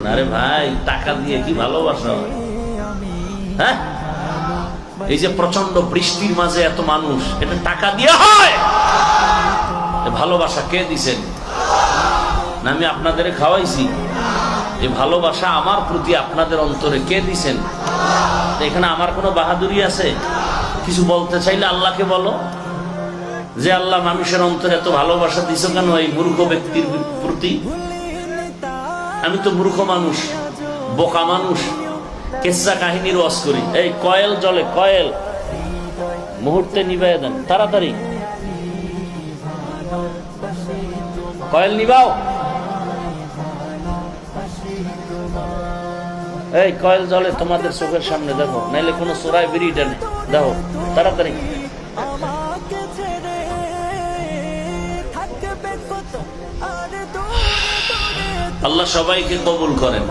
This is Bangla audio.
আরে ভাই, টাকা দিয়ে কি ভালোবাসা হয়? হ্যাঁ, এই যে প্রচন্ড বৃষ্টির মাঝে এত মানুষ, এটা টাকা দিয়ে হয়? ভালোবাসা কে দিছেন? না আমি আপনাদের খাওয়াইছি? এই ভালোবাসা আমার প্রতি আপনাদের অন্তরে কে দিছেন? এখানে আমার কোনো বাহাদুরি আছে? কিছু বলতে চাইলে আল্লাহকে বলো যে আল্লাহ, মানুষের অন্তরে এত ভালোবাসা দিছো কেন এই মূর্খ ব্যক্তির প্রতি? আমি তো মূর্খ মানুষ, বোকা মানুষ, কেসা কাহিনীর ওয়াজ করি। এই কয়েল জলে, কয়েল মুহূর্তে নিভাই দেন, তাড়াতাড়ি কয়েল নিবাও। এই কয়েল জলে তোমাদের চোখের সামনে, দেখো, নাইলে কোনো চোরাই বিড়ি টানে, দেখো তাড়াতাড়ি। আল্লাহ সবাইকে কবুল করেন।